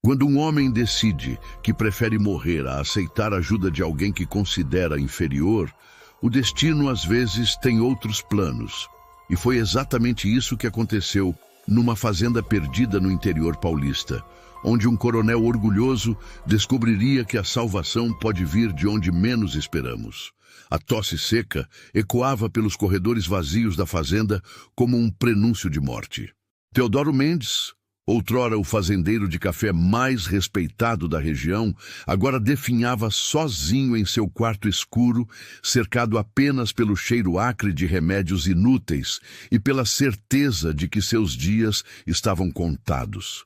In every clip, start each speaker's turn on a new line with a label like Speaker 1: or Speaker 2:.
Speaker 1: Quando um homem decide que prefere morrer a aceitar a ajuda de alguém que considera inferior, o destino às vezes tem outros planos. E foi exatamente isso que aconteceu numa fazenda perdida no interior paulista, onde um coronel orgulhoso descobriria que a salvação pode vir de onde menos esperamos. A tosse seca ecoava pelos corredores vazios da fazenda como um prenúncio de morte. Teodoro Mendes, outrora o fazendeiro de café mais respeitado da região, agora definhava sozinho em seu quarto escuro, cercado apenas pelo cheiro acre de remédios inúteis e pela certeza de que seus dias estavam contados.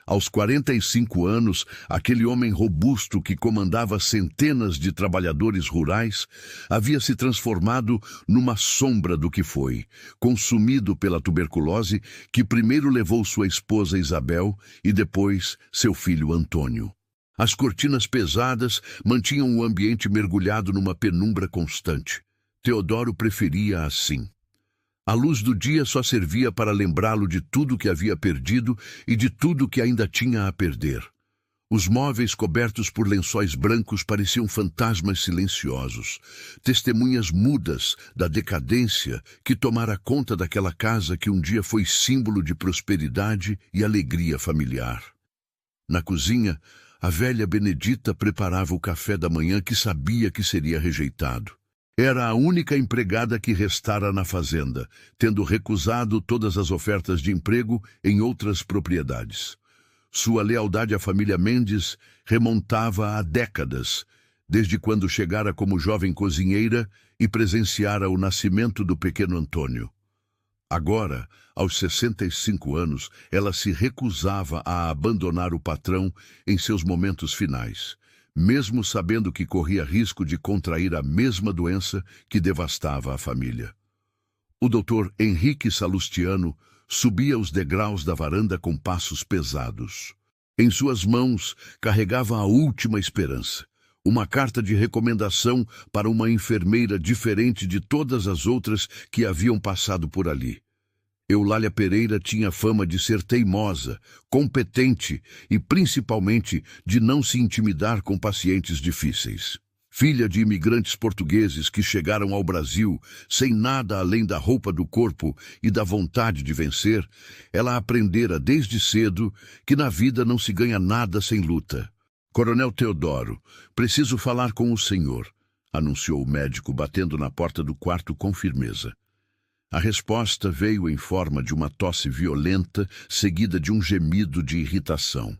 Speaker 1: Aos 45 anos, aquele homem robusto que comandava centenas de trabalhadores rurais havia se transformado numa sombra do que foi, consumido pela tuberculose que primeiro levou sua esposa Isabel e depois seu filho Antônio. As cortinas pesadas mantinham o ambiente mergulhado numa penumbra constante. Teodoro preferia assim. A luz do dia só servia para lembrá-lo de tudo que havia perdido e de tudo que ainda tinha a perder. Os móveis cobertos por lençóis brancos pareciam fantasmas silenciosos, testemunhas mudas da decadência que tomara conta daquela casa que um dia foi símbolo de prosperidade e alegria familiar. Na cozinha, a velha Benedita preparava o café da manhã que sabia que seria rejeitado. Era a única empregada que restara na fazenda, tendo recusado todas as ofertas de emprego em outras propriedades. Sua lealdade à família Mendes remontava a décadas, desde quando chegara como jovem cozinheira e presenciara o nascimento do pequeno Antônio. Agora, aos 65 anos, ela se recusava a abandonar o patrão em seus momentos finais, mesmo sabendo que corria risco de contrair a mesma doença que devastava a família. O doutor Henrique Salustiano subia os degraus da varanda com passos pesados. Em suas mãos carregava a última esperança, uma carta de recomendação para uma enfermeira diferente de todas as outras que haviam passado por ali. Eulália Pereira tinha fama de ser teimosa, competente e, principalmente, de não se intimidar com pacientes difíceis. Filha de imigrantes portugueses que chegaram ao Brasil sem nada além da roupa do corpo e da vontade de vencer, ela aprendera desde cedo que na vida não se ganha nada sem luta. Coronel Teodoro, preciso falar com o senhor, anunciou o médico, batendo na porta do quarto com firmeza. A resposta veio em forma de uma tosse violenta, seguida de um gemido de irritação.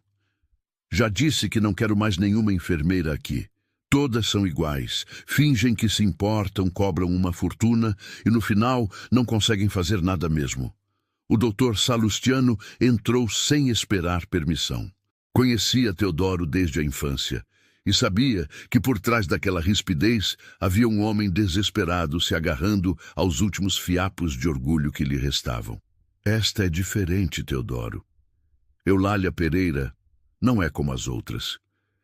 Speaker 1: Já disse que não quero mais nenhuma enfermeira aqui. Todas são iguais, fingem que se importam, cobram uma fortuna e no final não conseguem fazer nada mesmo. O doutor Salustiano entrou sem esperar permissão. Conhecia Teodoro desde a infância e sabia que por trás daquela rispidez havia um homem desesperado se agarrando aos últimos fiapos de orgulho que lhe restavam. Esta é diferente, Teodoro. Eulália Pereira não é como as outras.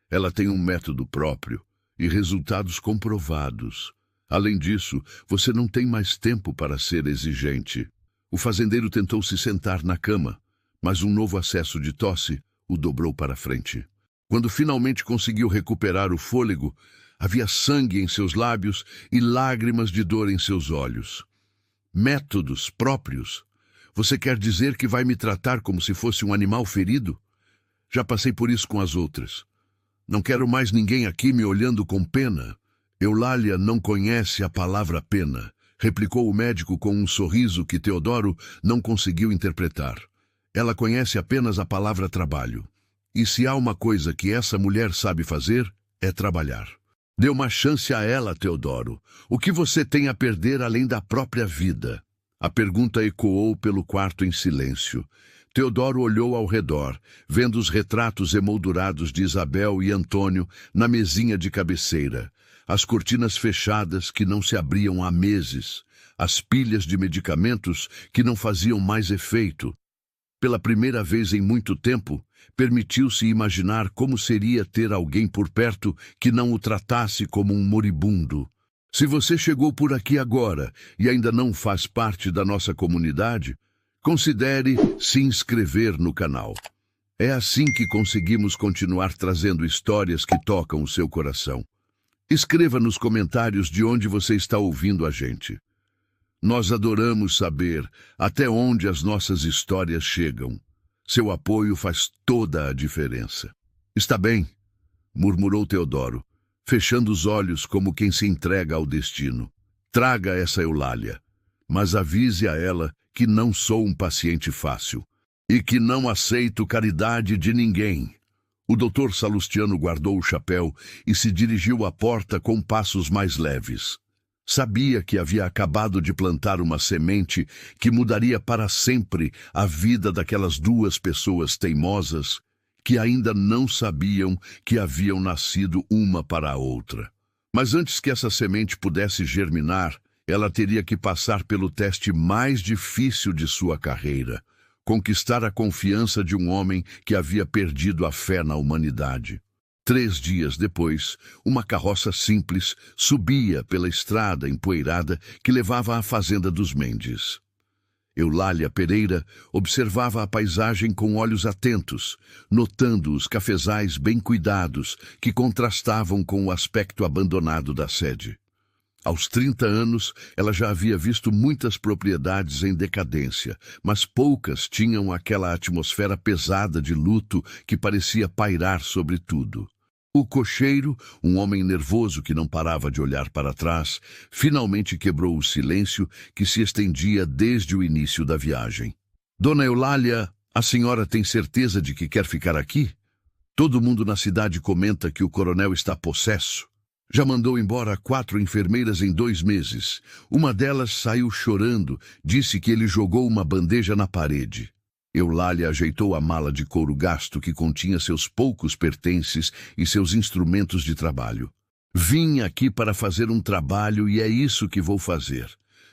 Speaker 1: Ela tem um método próprio e resultados comprovados. Além disso, você não tem mais tempo para ser exigente. O fazendeiro tentou se sentar na cama, mas um novo acesso de tosse o dobrou para frente. Quando finalmente conseguiu recuperar o fôlego, havia sangue em seus lábios e lágrimas de dor em seus olhos. Métodos próprios? Você quer dizer que vai me tratar como se fosse um animal ferido? Já passei por isso com as outras. Não quero mais ninguém aqui me olhando com pena. Eulália não conhece a palavra pena, replicou o médico com um sorriso que Teodoro não conseguiu interpretar. Ela conhece apenas a palavra trabalho. E se há uma coisa que essa mulher sabe fazer, é trabalhar. Dê uma chance a ela, Teodoro. O que você tem a perder além da própria vida? A pergunta ecoou pelo quarto em silêncio. Teodoro olhou ao redor, vendo os retratos emoldurados de Isabel e Antônio na mesinha de cabeceira, as cortinas fechadas que não se abriam há meses, as pilhas de medicamentos que não faziam mais efeito. Pela primeira vez em muito tempo, permitiu-se imaginar como seria ter alguém por perto que não o tratasse como um moribundo. Se você chegou por aqui agora e ainda não faz parte da nossa comunidade, considere se inscrever no canal. É assim que conseguimos continuar trazendo histórias que tocam o seu coração. Escreva nos comentários de onde você está ouvindo a gente. Nós adoramos saber até onde as nossas histórias chegam. Seu apoio faz toda a diferença. Está bem, murmurou Teodoro, fechando os olhos como quem se entrega ao destino. Traga essa Eulália, mas avise a ela que não sou um paciente fácil e que não aceito caridade de ninguém. O doutor Salustiano guardou o chapéu e se dirigiu à porta com passos mais leves. Sabia que havia acabado de plantar uma semente que mudaria para sempre a vida daquelas duas pessoas teimosas que ainda não sabiam que haviam nascido uma para a outra. Mas antes que essa semente pudesse germinar, ela teria que passar pelo teste mais difícil de sua carreira: conquistar a confiança de um homem que havia perdido a fé na humanidade. 3 dias depois, uma carroça simples subia pela estrada empoeirada que levava à fazenda dos Mendes. Eulália Pereira observava a paisagem com olhos atentos, notando os cafezais bem cuidados que contrastavam com o aspecto abandonado da sede. Aos 30 anos, ela já havia visto muitas propriedades em decadência, mas poucas tinham aquela atmosfera pesada de luto que parecia pairar sobre tudo. O cocheiro, um homem nervoso que não parava de olhar para trás, finalmente quebrou o silêncio que se estendia desde o início da viagem. Dona Eulália, a senhora tem certeza de que quer ficar aqui? Todo mundo na cidade comenta que o coronel está possesso. Já mandou embora 4 enfermeiras em 2 meses. Uma delas saiu chorando, disse que ele jogou uma bandeja na parede. Eulália ajeitou a mala de couro gasto que continha seus poucos pertences e seus instrumentos de trabalho. Vim aqui para fazer um trabalho e é isso que vou fazer.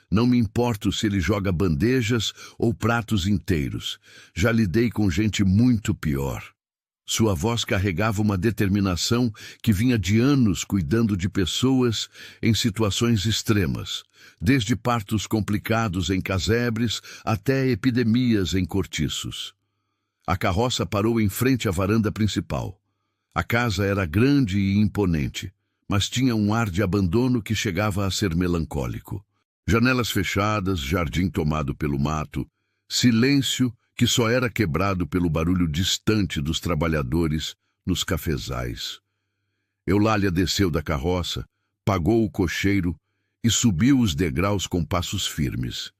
Speaker 1: Não me importo se ele joga bandejas ou pratos inteiros. Já lidei com gente muito pior. Sua voz carregava uma determinação que vinha de anos cuidando de pessoas em situações extremas, desde partos complicados em casebres até epidemias em cortiços. A carroça parou em frente à varanda principal. A casa era grande e imponente, mas tinha um ar de abandono que chegava a ser melancólico. Janelas fechadas, jardim tomado pelo mato, silêncio que só era quebrado pelo barulho distante dos trabalhadores nos cafezais. Eulália desceu da carroça, pagou o cocheiro e subiu os degraus com passos firmes.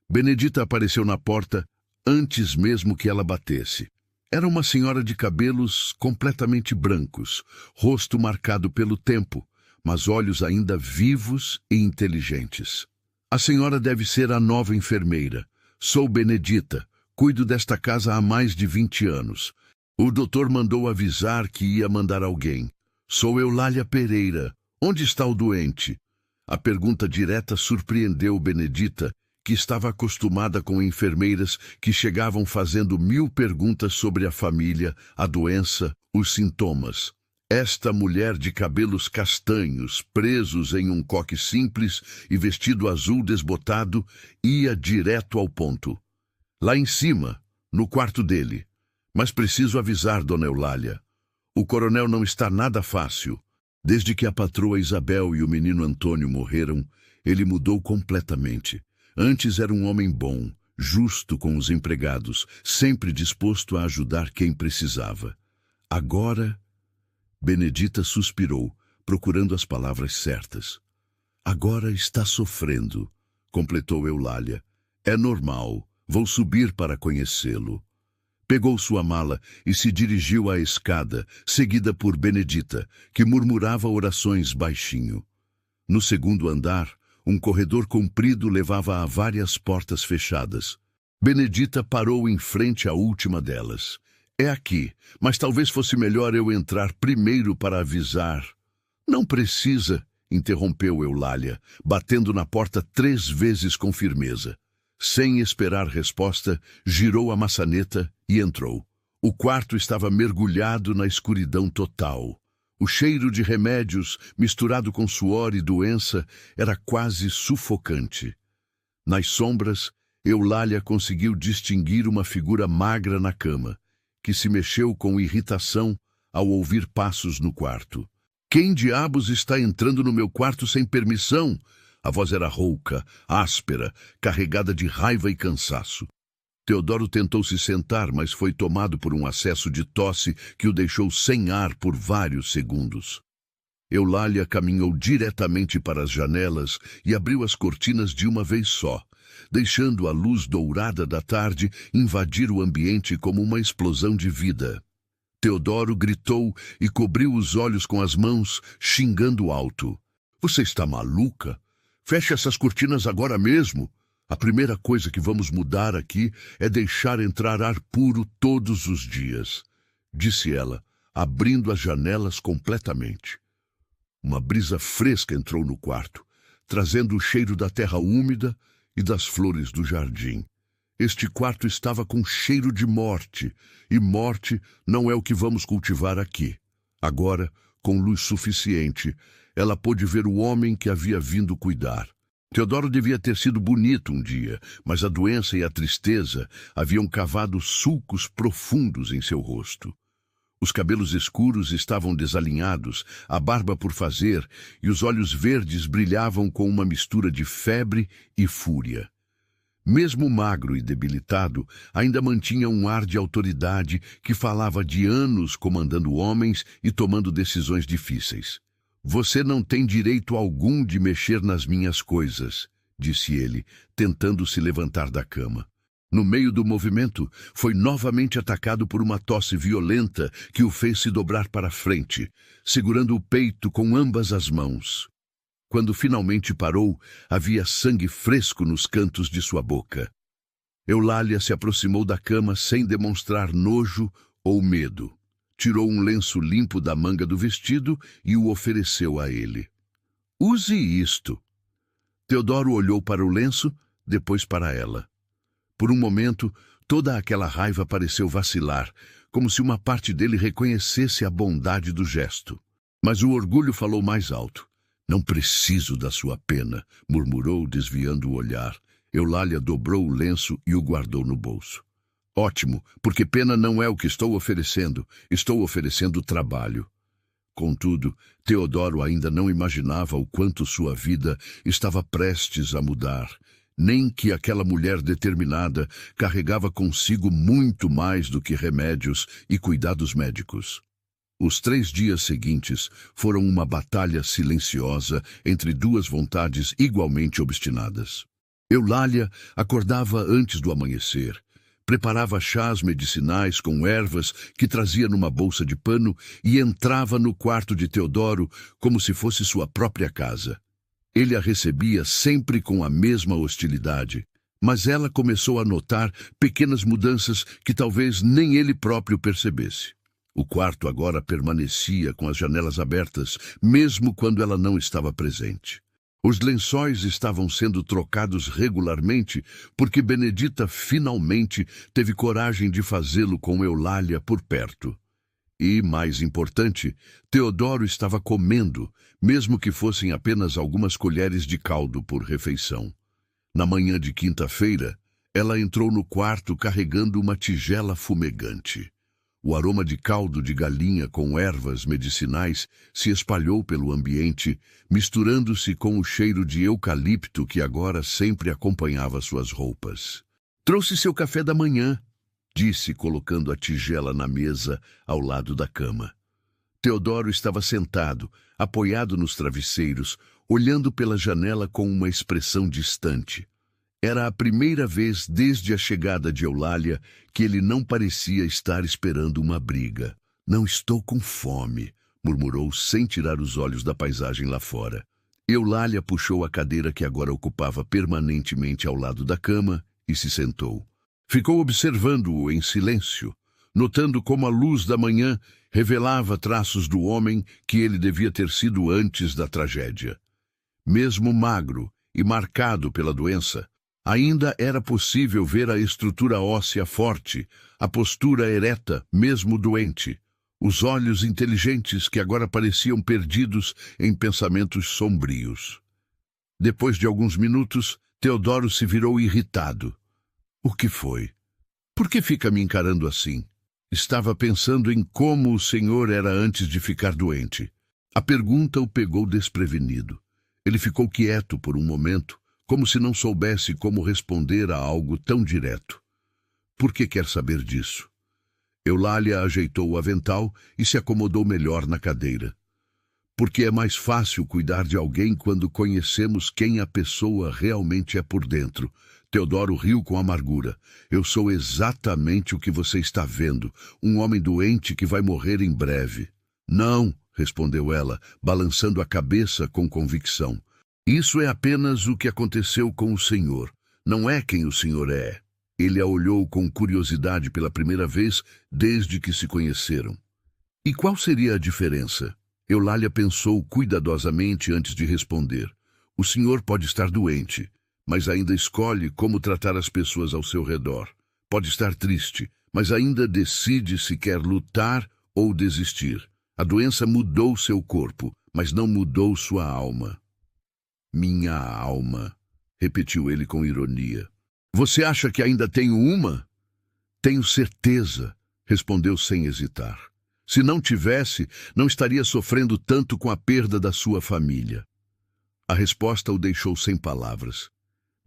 Speaker 1: Benedita apareceu na porta antes mesmo que ela batesse. Era uma senhora de cabelos completamente brancos, rosto marcado pelo tempo, mas olhos ainda vivos e inteligentes. A senhora deve ser a nova enfermeira. Sou Benedita. Cuido desta casa há mais de 20 anos. O doutor mandou avisar que ia mandar alguém. Sou Eulália Pereira. Onde está o doente? A pergunta direta surpreendeu Benedita, que estava acostumada com enfermeiras que chegavam fazendo 1000 perguntas sobre a família, a doença, os sintomas. Esta mulher de cabelos castanhos, presos em um coque simples e vestido azul desbotado, ia direto ao ponto. Lá em cima, no quarto dele. Mas preciso avisar, dona Eulália. O coronel não está nada fácil. Desde que a patroa Isabel e o menino Antônio morreram, ele mudou completamente. Antes era um homem bom, justo com os empregados, sempre disposto a ajudar quem precisava. Agora, Benedita suspirou, procurando as palavras certas. Agora está sofrendo, completou Eulália. É normal. Vou subir para conhecê-lo. Pegou sua mala e se dirigiu à escada, seguida por Benedita, que murmurava orações baixinho. No segundo andar, um corredor comprido levava a várias portas fechadas. Benedita parou em frente à última delas. É aqui, mas talvez fosse melhor eu entrar primeiro para avisar. Não precisa, interrompeu Eulália, batendo na porta 3 vezes com firmeza. Sem esperar resposta, girou a maçaneta e entrou. O quarto estava mergulhado na escuridão total. O cheiro de remédios, misturado com suor e doença, era quase sufocante. Nas sombras, Eulália conseguiu distinguir uma figura magra na cama, que se mexeu com irritação ao ouvir passos no quarto. Quem diabos está entrando no meu quarto sem permissão? A voz era rouca, áspera, carregada de raiva e cansaço. Teodoro tentou se sentar, mas foi tomado por um acesso de tosse que o deixou sem ar por vários segundos. Eulália caminhou diretamente para as janelas e abriu as cortinas de uma vez só, deixando a luz dourada da tarde invadir o ambiente como uma explosão de vida. Teodoro gritou e cobriu os olhos com as mãos, xingando alto. Você está maluca? Feche essas cortinas agora mesmo. A primeira coisa que vamos mudar aqui é deixar entrar ar puro todos os dias, disse ela, abrindo as janelas completamente. Uma brisa fresca entrou no quarto, trazendo o cheiro da terra úmida e das flores do jardim. Este quarto estava com cheiro de morte, e morte não é o que vamos cultivar aqui. Agora, com luz suficiente, ela pôde ver o homem que havia vindo cuidar. Teodoro devia ter sido bonito um dia, mas a doença e a tristeza haviam cavado sulcos profundos em seu rosto. Os cabelos escuros estavam desalinhados, a barba por fazer, e os olhos verdes brilhavam com uma mistura de febre e fúria. Mesmo magro e debilitado, ainda mantinha um ar de autoridade que falava de anos comandando homens e tomando decisões difíceis. Você não tem direito algum de mexer nas minhas coisas, disse ele, tentando se levantar da cama. No meio do movimento, foi novamente atacado por uma tosse violenta que o fez se dobrar para a frente, segurando o peito com ambas as mãos. Quando finalmente parou, havia sangue fresco nos cantos de sua boca. Eulália se aproximou da cama sem demonstrar nojo ou medo. Tirou um lenço limpo da manga do vestido e o ofereceu a ele. Use isto. Teodoro olhou para o lenço, depois para ela. Por um momento, toda aquela raiva pareceu vacilar, como se uma parte dele reconhecesse a bondade do gesto. Mas o orgulho falou mais alto. Não preciso da sua pena, murmurou, desviando o olhar. Eulália dobrou o lenço e o guardou no bolso. Ótimo, porque pena não é o que estou oferecendo. Estou oferecendo trabalho. Contudo, Teodoro ainda não imaginava o quanto sua vida estava prestes a mudar, nem que aquela mulher determinada carregava consigo muito mais do que remédios e cuidados médicos. Os 3 dias seguintes foram uma batalha silenciosa entre duas vontades igualmente obstinadas. Eulália acordava antes do amanhecer, preparava chás medicinais com ervas que trazia numa bolsa de pano e entrava no quarto de Teodoro como se fosse sua própria casa. Ele a recebia sempre com a mesma hostilidade, mas ela começou a notar pequenas mudanças que talvez nem ele próprio percebesse. O quarto agora permanecia com as janelas abertas, mesmo quando ela não estava presente. Os lençóis estavam sendo trocados regularmente porque Benedita finalmente teve coragem de fazê-lo com Eulália por perto. E, mais importante, Teodoro estava comendo, mesmo que fossem apenas algumas colheres de caldo por refeição. Na manhã de quinta-feira, ela entrou no quarto carregando uma tigela fumegante. O aroma de caldo de galinha com ervas medicinais se espalhou pelo ambiente, misturando-se com o cheiro de eucalipto que agora sempre acompanhava suas roupas. Trouxe seu café da manhã, disse, colocando a tigela na mesa ao lado da cama. Teodoro estava sentado, apoiado nos travesseiros, olhando pela janela com uma expressão distante. Era a primeira vez desde a chegada de Eulália que ele não parecia estar esperando uma briga. Não estou com fome, murmurou sem tirar os olhos da paisagem lá fora. Eulália puxou a cadeira que agora ocupava permanentemente ao lado da cama e se sentou. Ficou observando-o em silêncio, notando como a luz da manhã revelava traços do homem que ele devia ter sido antes da tragédia. Mesmo magro e marcado pela doença, ainda era possível ver a estrutura óssea forte, a postura ereta, mesmo doente, os olhos inteligentes que agora pareciam perdidos em pensamentos sombrios. Depois de alguns minutos, Teodoro se virou irritado. O que foi? Por que fica me encarando assim? Estava pensando em como o senhor era antes de ficar doente. A pergunta o pegou desprevenido. Ele ficou quieto por um momento, como se não soubesse como responder a algo tão direto. Por que quer saber disso? Eulália ajeitou o avental e se acomodou melhor na cadeira. Porque é mais fácil cuidar de alguém quando conhecemos quem a pessoa realmente é por dentro. Teodoro riu com amargura. Eu sou exatamente o que você está vendo, um homem doente que vai morrer em breve. Não, respondeu ela, balançando a cabeça com convicção. Isso é apenas o que aconteceu com o senhor. Não é quem o senhor é. Ele a olhou com curiosidade pela primeira vez desde que se conheceram. E qual seria a diferença? Eulália pensou cuidadosamente antes de responder. O senhor pode estar doente, mas ainda escolhe como tratar as pessoas ao seu redor. Pode estar triste, mas ainda decide se quer lutar ou desistir. A doença mudou seu corpo, mas não mudou sua alma. Minha alma, repetiu ele com ironia. Você acha que ainda tenho uma? Tenho certeza, respondeu sem hesitar. Se não tivesse, não estaria sofrendo tanto com a perda da sua família. A resposta o deixou sem palavras.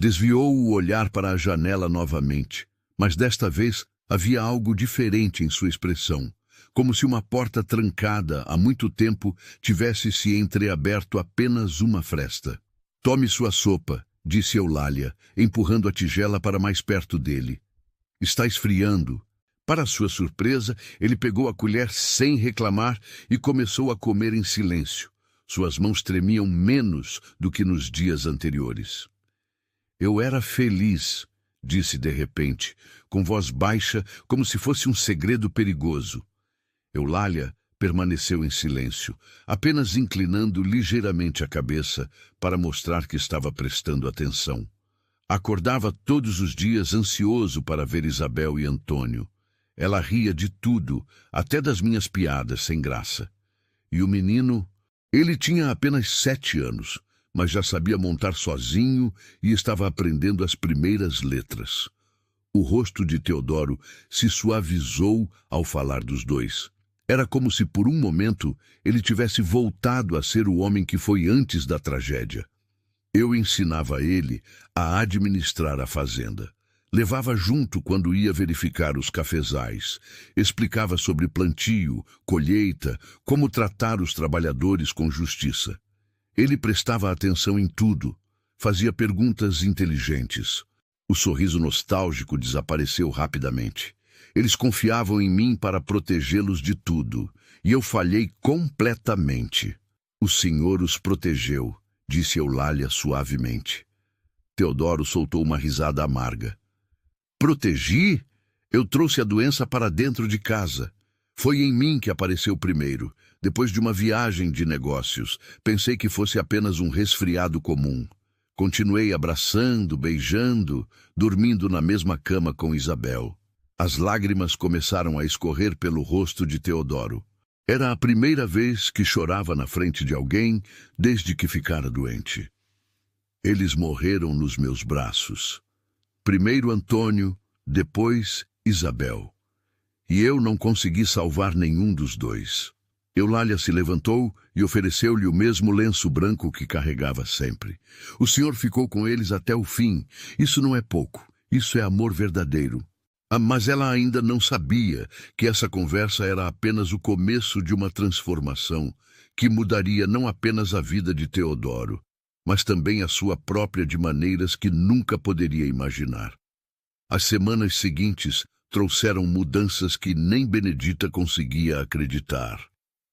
Speaker 1: Desviou o olhar para a janela novamente, mas desta vez havia algo diferente em sua expressão, como se uma porta trancada há muito tempo tivesse se entreaberto apenas uma fresta. Tome sua sopa, disse Eulália, empurrando a tigela para mais perto dele. Está esfriando. Para sua surpresa, ele pegou a colher sem reclamar e começou a comer em silêncio. Suas mãos tremiam menos do que nos dias anteriores. Eu era feliz, disse de repente, com voz baixa, como se fosse um segredo perigoso. Eulália permaneceu em silêncio, apenas inclinando ligeiramente a cabeça para mostrar que estava prestando atenção. Acordava todos os dias ansioso para ver Isabel e Antônio. Ela ria de tudo, até das minhas piadas sem graça. E o menino, ele tinha apenas 7 anos, mas já sabia montar sozinho e estava aprendendo as primeiras letras. O rosto de Teodoro se suavizou ao falar dos dois. Era como se por um momento ele tivesse voltado a ser o homem que foi antes da tragédia. Eu ensinava ele a administrar a fazenda. Levava junto quando ia verificar os cafezais. Explicava sobre plantio, colheita, como tratar os trabalhadores com justiça. Ele prestava atenção em tudo. Fazia perguntas inteligentes. O sorriso nostálgico desapareceu rapidamente. Eles confiavam em mim para protegê-los de tudo. E eu falhei completamente. O Senhor os protegeu, disse Eulália suavemente. Teodoro soltou uma risada amarga. Protegi? Eu trouxe a doença para dentro de casa. Foi em mim que apareceu primeiro, depois de uma viagem de negócios. Pensei que fosse apenas um resfriado comum. Continuei abraçando, beijando, dormindo na mesma cama com Isabel. As lágrimas começaram a escorrer pelo rosto de Teodoro. Era a primeira vez que chorava na frente de alguém desde que ficara doente. Eles morreram nos meus braços. Primeiro Antônio, depois Isabel. E eu não consegui salvar nenhum dos dois. Eulália se levantou e ofereceu-lhe o mesmo lenço branco que carregava sempre. O senhor ficou com eles até o fim. Isso não é pouco. Isso é amor verdadeiro. Mas ela ainda não sabia que essa conversa era apenas o começo de uma transformação que mudaria não apenas a vida de Teodoro, mas também a sua própria de maneiras que nunca poderia imaginar. As semanas seguintes trouxeram mudanças que nem Benedita conseguia acreditar.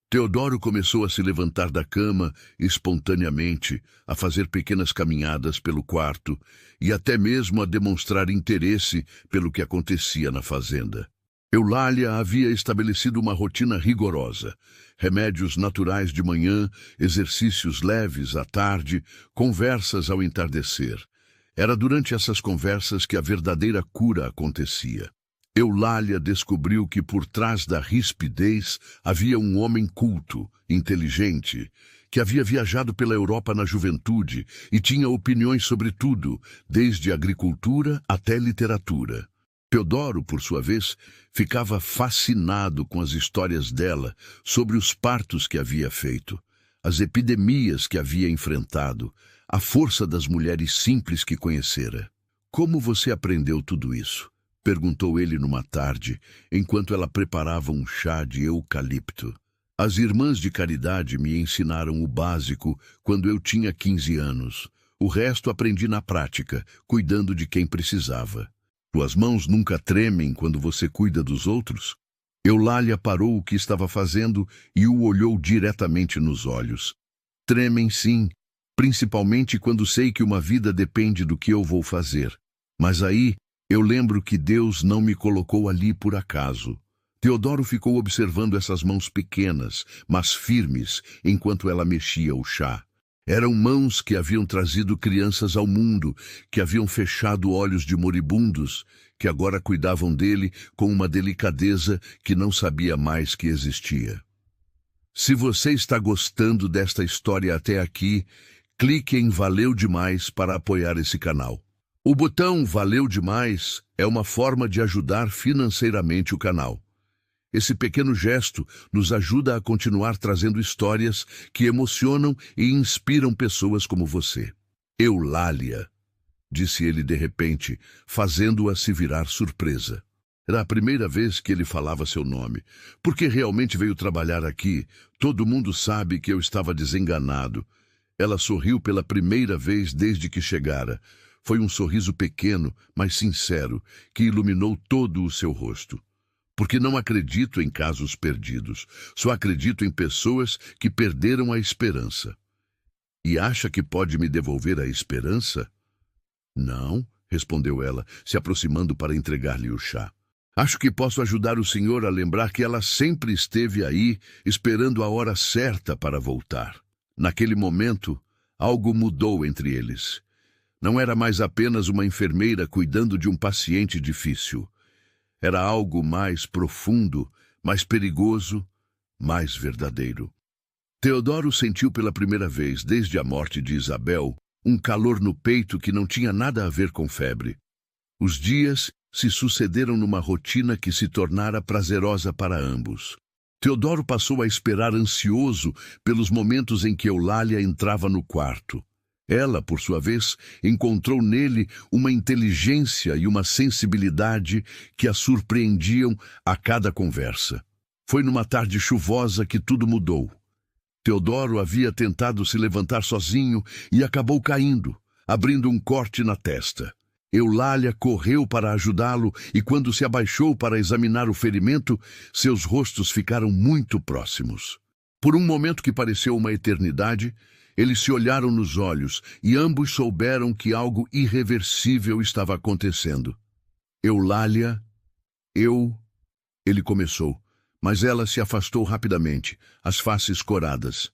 Speaker 1: Teodoro começou a se levantar da cama espontaneamente, a fazer pequenas caminhadas pelo quarto e até mesmo a demonstrar interesse pelo que acontecia na fazenda. Eulália havia estabelecido uma rotina rigorosa. Remédios naturais de manhã, exercícios leves à tarde, conversas ao entardecer. Era durante essas conversas que a verdadeira cura acontecia. Eulália descobriu que por trás da rispidez havia um homem culto, inteligente, que havia viajado pela Europa na juventude e tinha opiniões sobre tudo, desde agricultura até literatura. Teodoro, por sua vez, ficava fascinado com as histórias dela sobre os partos que havia feito, as epidemias que havia enfrentado, a força das mulheres simples que conhecera. Como você aprendeu tudo isso? Perguntou ele numa tarde, enquanto ela preparava um chá de eucalipto. As irmãs de caridade me ensinaram o básico quando eu tinha 15 anos. O resto aprendi na prática, cuidando de quem precisava. Suas mãos nunca tremem quando você cuida dos outros? Eulália parou o que estava fazendo e o olhou diretamente nos olhos. Tremem sim, principalmente quando sei que uma vida depende do que eu vou fazer. Mas aí, eu lembro que Deus não me colocou ali por acaso. Teodoro ficou observando essas mãos pequenas, mas firmes, enquanto ela mexia o chá. Eram mãos que haviam trazido crianças ao mundo, que haviam fechado olhos de moribundos, que agora cuidavam dele com uma delicadeza que não sabia mais que existia. Se você está gostando desta história até aqui, clique em Valeu Demais para apoiar esse canal. O botão Valeu Demais é uma forma de ajudar financeiramente o canal. Esse pequeno gesto nos ajuda a continuar trazendo histórias que emocionam e inspiram pessoas como você. Eulália, disse ele de repente, fazendo-a se virar surpresa. Era a primeira vez que ele falava seu nome. Porque realmente veio trabalhar aqui? Todo mundo sabe que eu estava desenganado. Ela sorriu pela primeira vez desde que chegara. Foi um sorriso pequeno, mas sincero, que iluminou todo o seu rosto. Porque não acredito em casos perdidos. Só acredito em pessoas que perderam a esperança. E acha que pode me devolver a esperança? Não, respondeu ela, se aproximando para entregar-lhe o chá. Acho que posso ajudar o senhor a lembrar que ela sempre esteve aí, esperando a hora certa para voltar. Naquele momento, algo mudou entre eles. Não era mais apenas uma enfermeira cuidando de um paciente difícil. Era algo mais profundo, mais perigoso, mais verdadeiro. Teodoro sentiu pela primeira vez, desde a morte de Isabel, um calor no peito que não tinha nada a ver com febre. Os dias se sucederam numa rotina que se tornara prazerosa para ambos. Teodoro passou a esperar ansioso pelos momentos em que Eulália entrava no quarto. Ela, por sua vez, encontrou nele uma inteligência e uma sensibilidade que a surpreendiam a cada conversa. Foi numa tarde chuvosa que tudo mudou. Teodoro havia tentado se levantar sozinho e acabou caindo, abrindo um corte na testa. Eulália correu para ajudá-lo e, quando se abaixou para examinar o ferimento, seus rostos ficaram muito próximos. Por um momento que pareceu uma eternidade, eles se olharam nos olhos e ambos souberam que algo irreversível estava acontecendo. Eulália, ele começou, mas ela se afastou rapidamente, as faces coradas.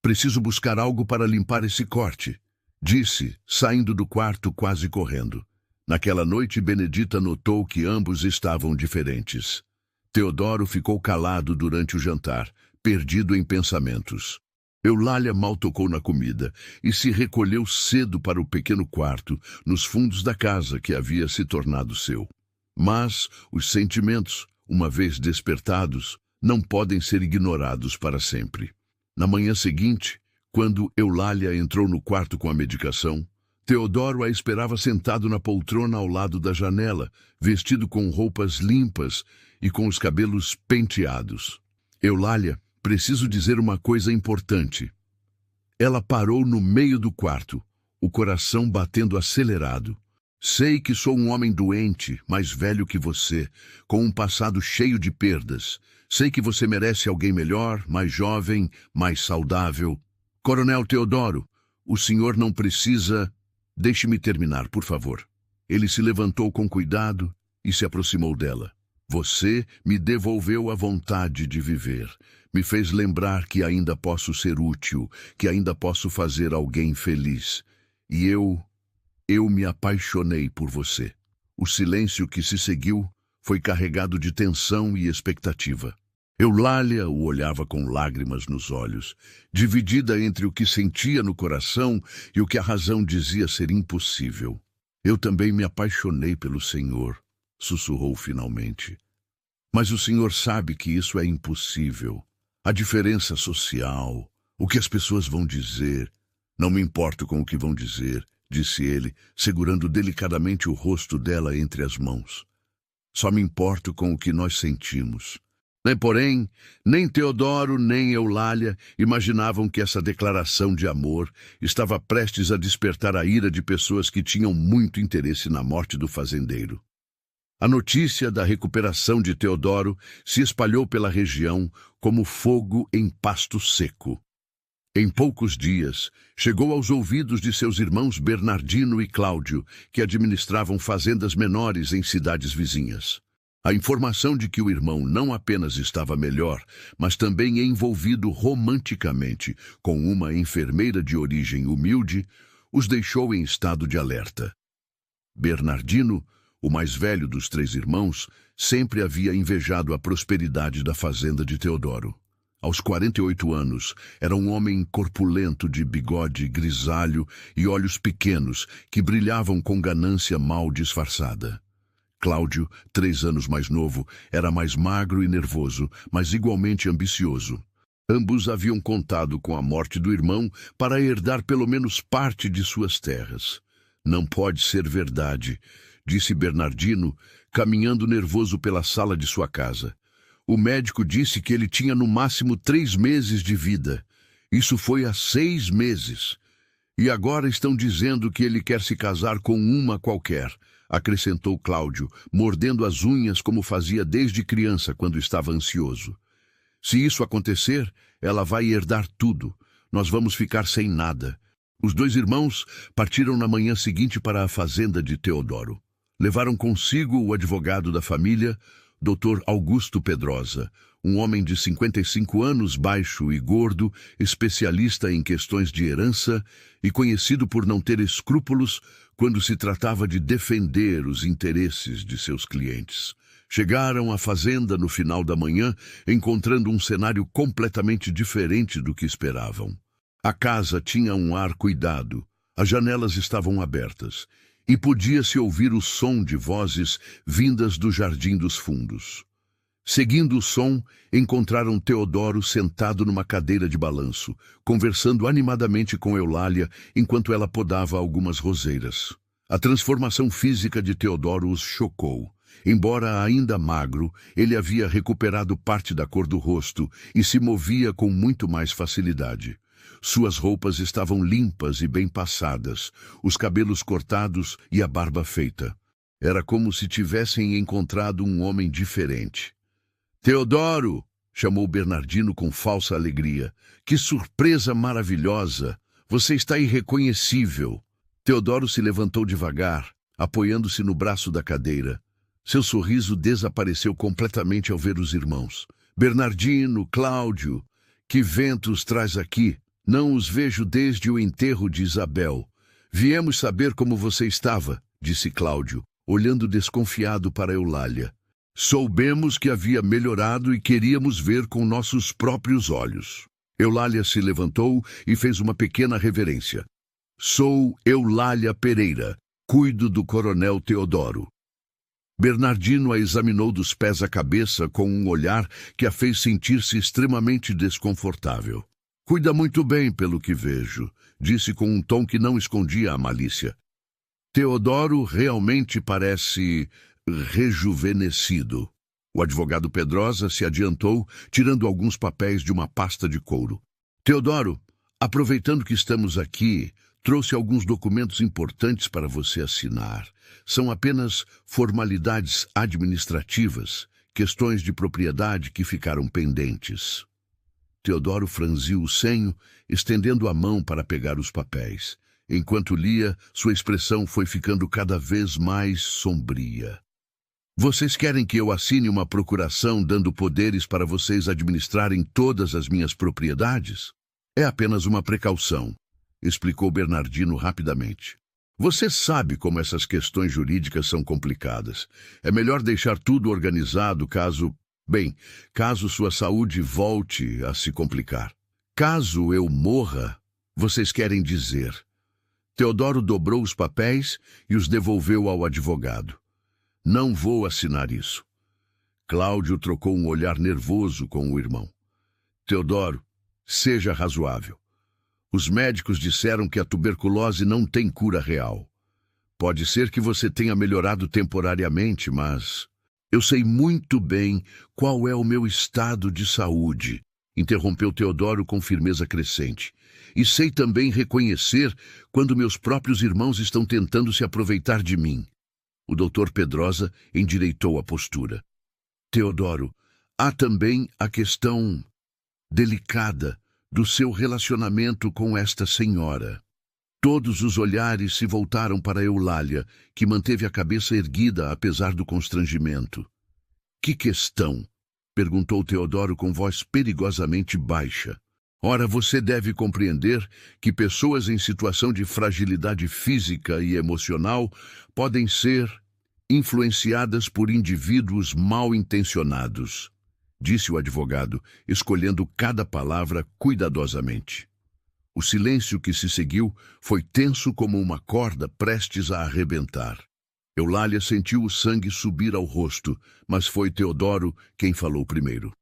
Speaker 1: Preciso buscar algo para limpar esse corte, disse, saindo do quarto quase correndo. Naquela noite, Benedita notou que ambos estavam diferentes. Teodoro ficou calado durante o jantar, perdido em pensamentos. Eulália mal tocou na comida e se recolheu cedo para o pequeno quarto, nos fundos da casa que havia se tornado seu. Mas os sentimentos, uma vez despertados, não podem ser ignorados para sempre. Na manhã seguinte, quando Eulália entrou no quarto com a medicação, Teodoro a esperava sentado na poltrona ao lado da janela, vestido com roupas limpas e com os cabelos penteados. Eulália, preciso dizer uma coisa importante. Ela parou no meio do quarto, o coração batendo acelerado. Sei que sou um homem doente, mais velho que você, com um passado cheio de perdas. Sei que você merece alguém melhor, mais jovem, mais saudável. Coronel Teodoro, o senhor não precisa... Deixe-me terminar, por favor. Ele se levantou com cuidado e se aproximou dela. Você me devolveu a vontade de viver. Me fez lembrar que ainda posso ser útil, que ainda posso fazer alguém feliz. E eu me apaixonei por você. O silêncio que se seguiu foi carregado de tensão e expectativa. Eulália o olhava com lágrimas nos olhos, dividida entre o que sentia no coração e o que a razão dizia ser impossível. Eu também me apaixonei pelo senhor, sussurrou finalmente. Mas o senhor sabe que isso é impossível. A diferença social, o que as pessoas vão dizer. Não me importo com o que vão dizer, disse ele, segurando delicadamente o rosto dela entre as mãos. Só me importo com o que nós sentimos. Porém, nem Teodoro nem Eulália imaginavam que essa declaração de amor estava prestes a despertar a ira de pessoas que tinham muito interesse na morte do fazendeiro. A notícia da recuperação de Teodoro se espalhou pela região como fogo em pasto seco. Em poucos dias, chegou aos ouvidos de seus irmãos Bernardino e Cláudio, que administravam fazendas menores em cidades vizinhas. A informação de que o irmão não apenas estava melhor, mas também envolvido romanticamente com uma enfermeira de origem humilde, os deixou em estado de alerta. Bernardino, o mais velho dos 3 irmãos, sempre havia invejado a prosperidade da fazenda de Teodoro. Aos 48 anos, era um homem corpulento de bigode grisalho e olhos pequenos que brilhavam com ganância mal disfarçada. Cláudio, 3 anos mais novo, era mais magro e nervoso, mas igualmente ambicioso. Ambos haviam contado com a morte do irmão para herdar pelo menos parte de suas terras. Não pode ser verdade, disse Bernardino, caminhando nervoso pela sala de sua casa. O médico disse que ele tinha no máximo 3 meses de vida. Isso foi há 6 meses. E agora estão dizendo que ele quer se casar com uma qualquer, acrescentou Cláudio, mordendo as unhas como fazia desde criança quando estava ansioso. Se isso acontecer, ela vai herdar tudo. Nós vamos ficar sem nada. Os 2 irmãos partiram na manhã seguinte para a fazenda de Teodoro. Levaram consigo o advogado da família, Dr. Augusto Pedrosa, um homem de 55 anos, baixo e gordo, especialista em questões de herança e conhecido por não ter escrúpulos quando se tratava de defender os interesses de seus clientes. Chegaram à fazenda no final da manhã, encontrando um cenário completamente diferente do que esperavam. A casa tinha um ar cuidado, as janelas estavam abertas, e podia-se ouvir o som de vozes vindas do jardim dos fundos. Seguindo o som, encontraram Teodoro sentado numa cadeira de balanço, conversando animadamente com Eulália enquanto ela podava algumas roseiras. A transformação física de Teodoro os chocou. Embora ainda magro, ele havia recuperado parte da cor do rosto e se movia com muito mais facilidade. Suas roupas estavam limpas e bem passadas, os cabelos cortados e a barba feita. Era como se tivessem encontrado um homem diferente. «Teodoro!» chamou Bernardino com falsa alegria. «Que surpresa maravilhosa! Você está irreconhecível!» Teodoro se levantou devagar, apoiando-se no braço da cadeira. Seu sorriso desapareceu completamente ao ver os irmãos. «Bernardino, Cláudio, que ventos traz aqui? Não os vejo desde o enterro de Isabel. Viemos saber como você estava», disse Cláudio, olhando desconfiado para Eulália. «Soubemos que havia melhorado e queríamos ver com nossos próprios olhos». Eulália se levantou e fez uma pequena reverência. «Sou Eulália Pereira, cuido do coronel Teodoro». Bernardino a examinou dos pés à cabeça com um olhar que a fez sentir-se extremamente desconfortável. «Cuida muito bem, pelo que vejo», disse com um tom que não escondia a malícia. «Teodoro realmente parece rejuvenescido». O advogado Pedrosa se adiantou, tirando alguns papéis de uma pasta de couro. «Teodoro, aproveitando que estamos aqui, trouxe alguns documentos importantes para você assinar. São apenas formalidades administrativas, questões de propriedade que ficaram pendentes». Teodoro franziu o senho, estendendo a mão para pegar os papéis. Enquanto lia, sua expressão foi ficando cada vez mais sombria. «Vocês querem que eu assine uma procuração dando poderes para vocês administrarem todas as minhas propriedades? É apenas uma precaução», explicou Bernardino rapidamente. «Você sabe como essas questões jurídicas são complicadas. É melhor deixar tudo organizado caso sua saúde volte a se complicar. Caso eu morra, vocês querem dizer». Teodoro dobrou os papéis e os devolveu ao advogado. Não vou assinar isso. Cláudio trocou um olhar nervoso com o irmão. Teodoro, seja razoável. Os médicos disseram que a tuberculose não tem cura real. Pode ser que você tenha melhorado temporariamente, mas eu sei muito bem qual é o meu estado de saúde, interrompeu Teodoro com firmeza crescente. E sei também reconhecer quando meus próprios irmãos estão tentando se aproveitar de mim. O doutor Pedrosa endireitou a postura. Teodoro, há também a questão delicada do seu relacionamento com esta senhora. Todos os olhares se voltaram para Eulália, que manteve a cabeça erguida apesar do constrangimento. Que questão? Perguntou Teodoro com voz perigosamente baixa. Ora, você deve compreender que pessoas em situação de fragilidade física e emocional podem ser influenciadas por indivíduos mal intencionados, disse o advogado, escolhendo cada palavra cuidadosamente. O silêncio que se seguiu foi tenso como uma corda prestes a arrebentar. Eulália sentiu o sangue subir ao rosto, mas foi Teodoro quem falou primeiro.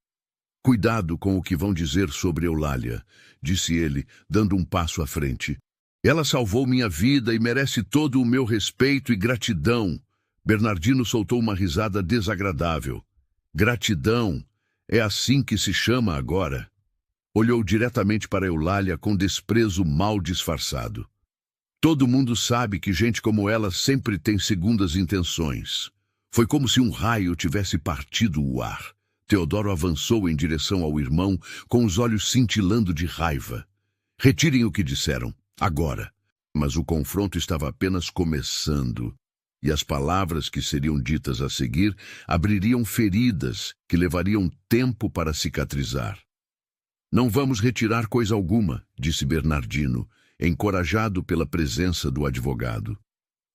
Speaker 1: Cuidado com o que vão dizer sobre Eulália, disse ele, dando um passo à frente. Ela salvou minha vida e merece todo o meu respeito e gratidão. Bernardino soltou uma risada desagradável. Gratidão, é assim que se chama agora. Olhou diretamente para Eulália com desprezo mal disfarçado. Todo mundo sabe que gente como ela sempre tem segundas intenções. Foi como se um raio tivesse partido o ar. Teodoro avançou em direção ao irmão, com os olhos cintilando de raiva. Retirem o que disseram, agora. Mas o confronto estava apenas começando, e as palavras que seriam ditas a seguir abririam feridas que levariam tempo para cicatrizar. Não vamos retirar coisa alguma, disse Bernardino, encorajado pela presença do advogado.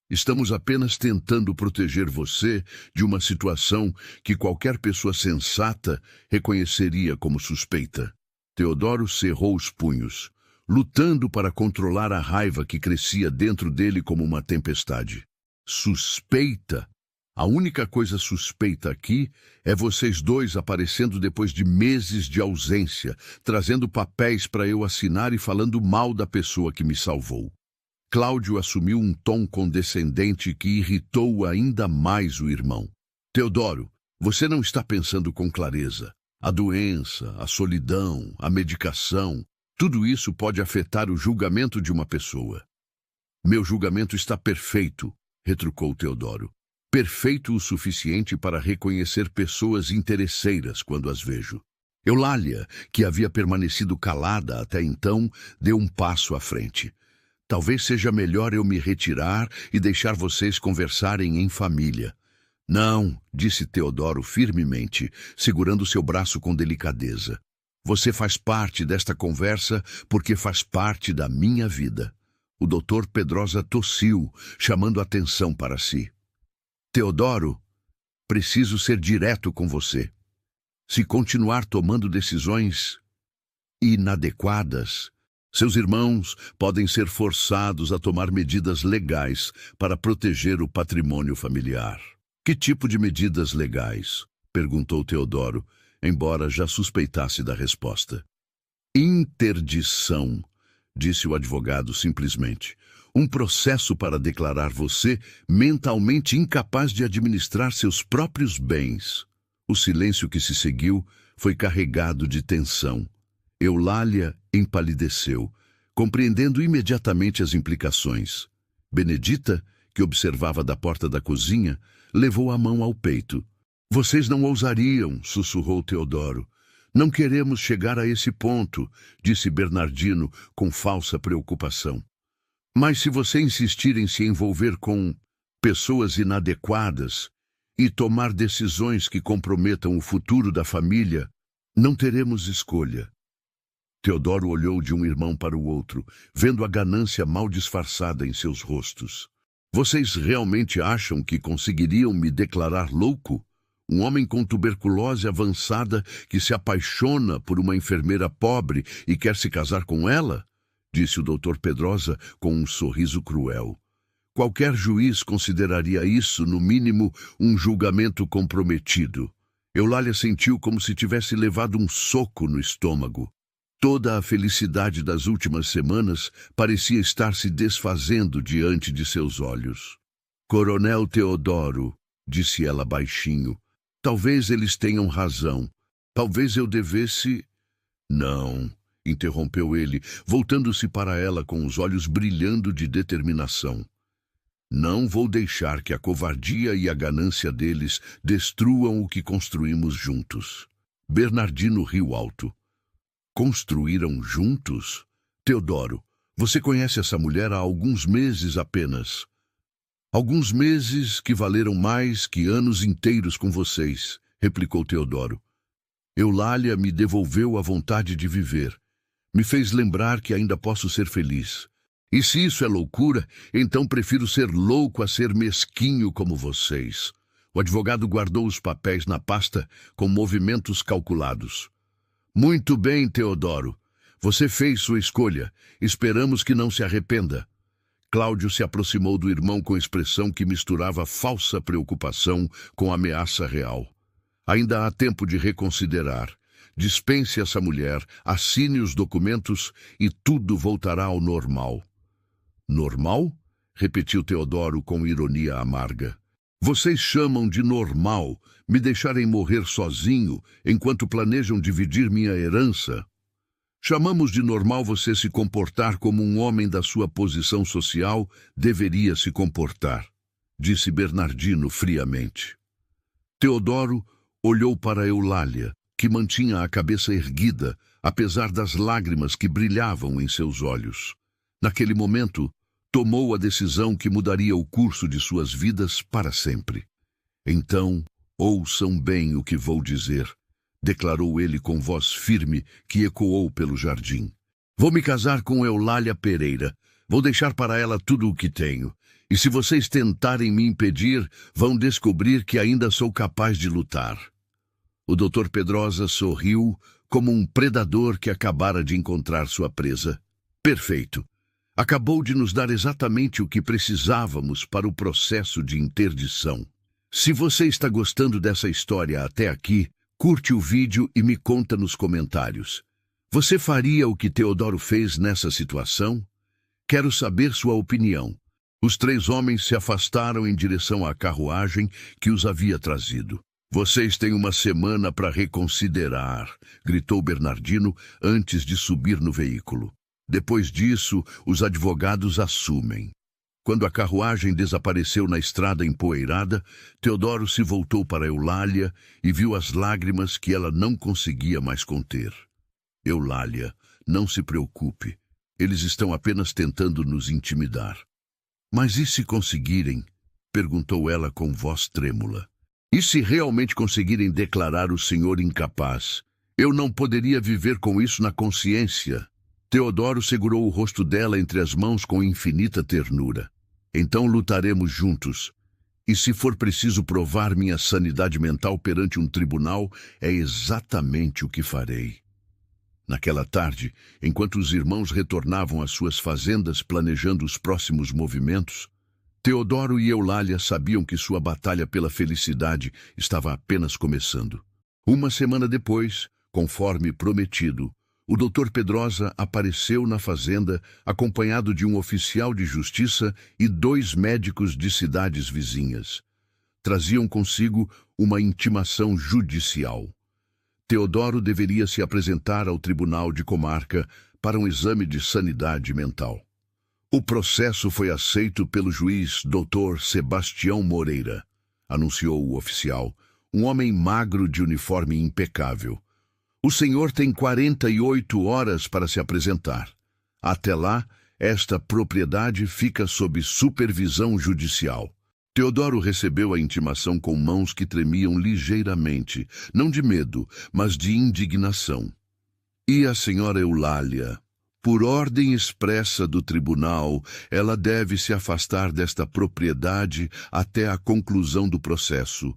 Speaker 1: Estamos apenas tentando proteger você de uma situação que qualquer pessoa sensata reconheceria como suspeita. Teodoro cerrou os punhos, lutando para controlar a raiva que crescia dentro dele como uma tempestade. Suspeita? A única coisa suspeita aqui é vocês dois aparecendo depois de meses de ausência, trazendo papéis para eu assinar e falando mal da pessoa que me salvou. Cláudio assumiu um tom condescendente que irritou ainda mais o irmão. Teodoro, você não está pensando com clareza. A doença, a solidão, a medicação, tudo isso pode afetar o julgamento de uma pessoa. Meu julgamento está perfeito, retrucou Teodoro. Perfeito o suficiente para reconhecer pessoas interesseiras quando as vejo. Eulália, que havia permanecido calada até então, deu um passo à frente. Talvez seja melhor eu me retirar e deixar vocês conversarem em família. Não, disse Teodoro firmemente, segurando seu braço com delicadeza. Você faz parte desta conversa porque faz parte da minha vida. O doutor Pedrosa tossiu, chamando atenção para si. Teodoro, preciso ser direto com você. Se continuar tomando decisões inadequadas, seus irmãos podem ser forçados a tomar medidas legais para proteger o patrimônio familiar. Que tipo de medidas legais? Perguntou Teodoro, embora já suspeitasse da resposta. Interdição, disse o advogado simplesmente. Um processo para declarar você mentalmente incapaz de administrar seus próprios bens. O silêncio que se seguiu foi carregado de tensão. Eulália empalideceu, compreendendo imediatamente as implicações. Benedita, que observava da porta da cozinha, levou a mão ao peito. Vocês não ousariam, sussurrou Teodoro. Não queremos chegar a esse ponto, disse Bernardino com falsa preocupação. Mas se você insistir em se envolver com pessoas inadequadas e tomar decisões que comprometam o futuro da família, não teremos escolha. Teodoro olhou de um irmão para o outro, vendo a ganância mal disfarçada em seus rostos. Vocês realmente acham que conseguiriam me declarar louco? Um homem com tuberculose avançada que se apaixona por uma enfermeira pobre e quer se casar com ela? Disse o doutor Pedrosa com um sorriso cruel. Qualquer juiz consideraria isso, no mínimo, um julgamento comprometido. Eulália sentiu como se tivesse levado um soco no estômago. Toda a felicidade das últimas semanas parecia estar se desfazendo diante de seus olhos. Coronel Teodoro, disse ela baixinho, talvez eles tenham razão. Talvez eu devesse... Não, interrompeu ele, voltando-se para ela com os olhos brilhando de determinação. Não vou deixar que a covardia e a ganância deles destruam o que construímos juntos. Bernardino riu alto. Construíram juntos? Teodoro, você conhece essa mulher há alguns meses apenas. Alguns meses que valeram mais que anos inteiros com vocês, replicou Teodoro. Eulália me devolveu a vontade de viver. Me fez lembrar que ainda posso ser feliz. E se isso é loucura, então prefiro ser louco a ser mesquinho como vocês. O advogado guardou os papéis na pasta com movimentos calculados. Muito bem, Teodoro. Você fez sua escolha. Esperamos que não se arrependa. Cláudio se aproximou do irmão com expressão que misturava falsa preocupação com ameaça real. Ainda há tempo de reconsiderar. Dispense essa mulher, assine os documentos e tudo voltará ao normal. Normal? Repetiu Teodoro com ironia amarga. Vocês chamam de normal me deixarem morrer sozinho enquanto planejam dividir minha herança? Chamamos de normal você se comportar como um homem da sua posição social deveria se comportar, disse Bernardino friamente. Teodoro olhou para Eulália, que mantinha a cabeça erguida, apesar das lágrimas que brilhavam em seus olhos. Naquele momento, tomou a decisão que mudaria o curso de suas vidas para sempre. Então, ouçam bem o que vou dizer, declarou ele com voz firme que ecoou pelo jardim. Vou me casar com Eulália Pereira. Vou deixar para ela tudo o que tenho. E se vocês tentarem me impedir, vão descobrir que ainda sou capaz de lutar. O Dr. Pedrosa sorriu como um predador que acabara de encontrar sua presa. Perfeito. Acabou de nos dar exatamente o que precisávamos para o processo de interdição. Se você está gostando dessa história até aqui, curte o vídeo e me conta nos comentários. Você faria o que Teodoro fez nessa situação? Quero saber sua opinião. Os três homens se afastaram em direção à carruagem que os havia trazido. Vocês têm uma semana para reconsiderar, gritou Bernardino antes de subir no veículo. Depois disso, os advogados assumem. Quando a carruagem desapareceu na estrada empoeirada, Teodoro se voltou para Eulália e viu as lágrimas que ela não conseguia mais conter. Eulália, não se preocupe. Eles estão apenas tentando nos intimidar. Mas e se conseguirem? Perguntou ela com voz trêmula. E se realmente conseguirem declarar o senhor incapaz? Eu não poderia viver com isso na consciência. Teodoro segurou o rosto dela entre as mãos com infinita ternura. Então lutaremos juntos. E se for preciso provar minha sanidade mental perante um tribunal, é exatamente o que farei. Naquela tarde, enquanto os irmãos retornavam às suas fazendas planejando os próximos movimentos, Teodoro e Eulália sabiam que sua batalha pela felicidade estava apenas começando. Uma semana depois, conforme prometido, o Dr. Pedrosa apareceu na fazenda acompanhado de um oficial de justiça e 2 médicos de cidades vizinhas. Traziam consigo uma intimação judicial. Teodoro deveria se apresentar ao tribunal de comarca para um exame de sanidade mental. O processo foi aceito pelo juiz Dr. Sebastião Moreira, anunciou o oficial, um homem magro de uniforme impecável. O senhor tem 48 horas para se apresentar. Até lá, esta propriedade fica sob supervisão judicial. Teodoro recebeu a intimação com mãos que tremiam ligeiramente, não de medo, mas de indignação. E a senhora Eulália? Por ordem expressa do tribunal, ela deve se afastar desta propriedade até a conclusão do processo,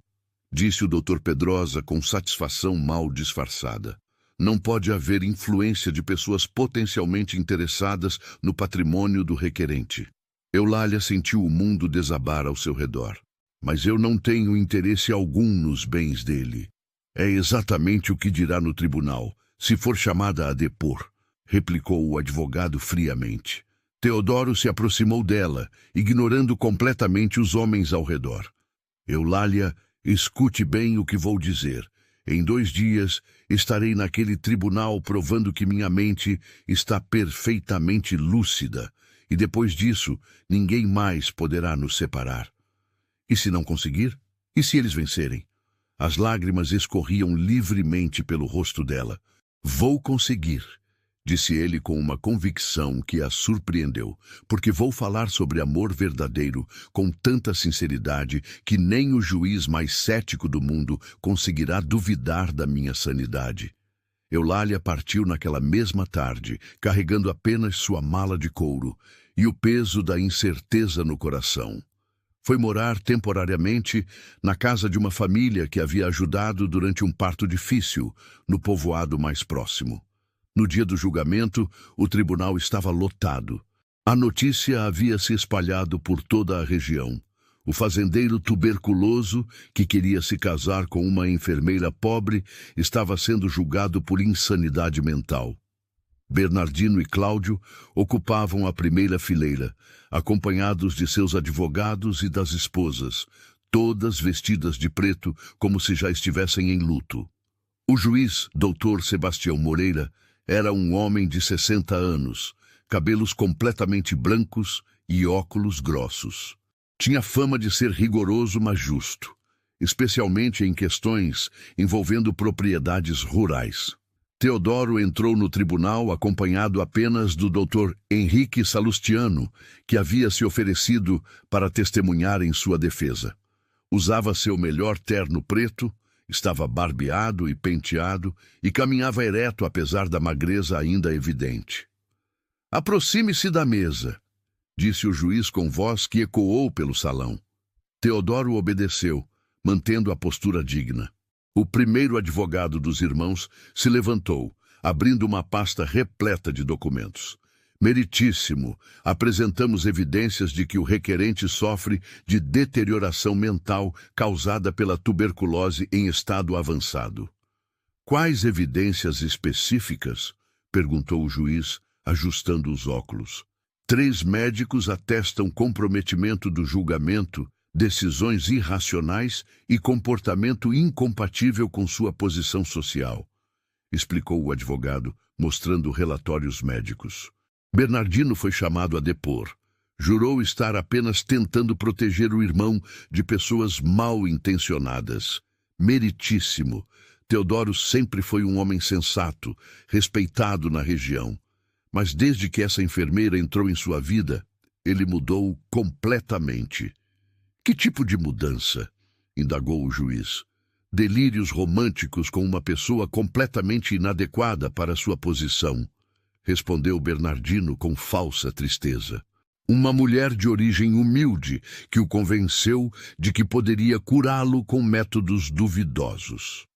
Speaker 1: disse o Dr. Pedrosa com satisfação mal disfarçada. Não pode haver influência de pessoas potencialmente interessadas no patrimônio do requerente. Eulália sentiu o mundo desabar ao seu redor. Mas eu não tenho interesse algum nos bens dele. É exatamente o que dirá no tribunal, se for chamada a depor, replicou o advogado friamente. Teodoro se aproximou dela, ignorando completamente os homens ao redor. Eulália, escute bem o que vou dizer. Em 2 dias estarei naquele tribunal provando que minha mente está perfeitamente lúcida, e depois disso ninguém mais poderá nos separar. E se não conseguir? E se eles vencerem? As lágrimas escorriam livremente pelo rosto dela. Vou conseguir, disse ele com uma convicção que a surpreendeu, porque vou falar sobre amor verdadeiro com tanta sinceridade que nem o juiz mais cético do mundo conseguirá duvidar da minha sanidade. Eulália partiu naquela mesma tarde, carregando apenas sua mala de couro e o peso da incerteza no coração. Foi morar temporariamente na casa de uma família que havia ajudado durante um parto difícil, no povoado mais próximo. No dia do julgamento, o tribunal estava lotado. A notícia havia se espalhado por toda a região. O fazendeiro tuberculoso, que queria se casar com uma enfermeira pobre, estava sendo julgado por insanidade mental. Bernardino e Cláudio ocupavam a primeira fileira, acompanhados de seus advogados e das esposas, todas vestidas de preto como se já estivessem em luto. O juiz, Dr. Sebastião Moreira, era um homem de 60 anos, cabelos completamente brancos e óculos grossos. Tinha fama de ser rigoroso, mas justo, especialmente em questões envolvendo propriedades rurais. Teodoro entrou no tribunal acompanhado apenas do Dr. Henrique Salustiano, que havia se oferecido para testemunhar em sua defesa. Usava seu melhor terno preto, estava barbeado e penteado e caminhava ereto apesar da magreza ainda evidente. "Aproxime-se da mesa", disse o juiz com voz que ecoou pelo salão. Teodoro obedeceu, mantendo a postura digna. O primeiro advogado dos irmãos se levantou, abrindo uma pasta repleta de documentos. "Meritíssimo, apresentamos evidências de que o requerente sofre de deterioração mental causada pela tuberculose em estado avançado." "Quais evidências específicas?" perguntou o juiz, ajustando os óculos. "3 médicos atestam comprometimento do julgamento, decisões irracionais e comportamento incompatível com sua posição social", explicou o advogado, mostrando relatórios médicos. Bernardino foi chamado a depor. Jurou estar apenas tentando proteger o irmão de pessoas mal intencionadas. Meritíssimo. Teodoro sempre foi um homem sensato, respeitado na região. Mas desde que essa enfermeira entrou em sua vida, ele mudou completamente. "Que tipo de mudança?" indagou o juiz. "Delírios românticos com uma pessoa completamente inadequada para sua posição", respondeu Bernardino com falsa tristeza. "Uma mulher de origem humilde que o convenceu de que poderia curá-lo com métodos duvidosos."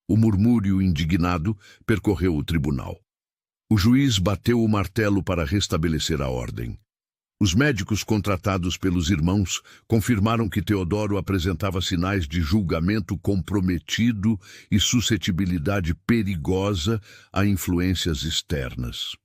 Speaker 1: O murmúrio indignado percorreu o tribunal. O juiz bateu o martelo para restabelecer a ordem. Os médicos contratados pelos irmãos confirmaram que Teodoro apresentava sinais de julgamento comprometido e suscetibilidade perigosa a influências externas.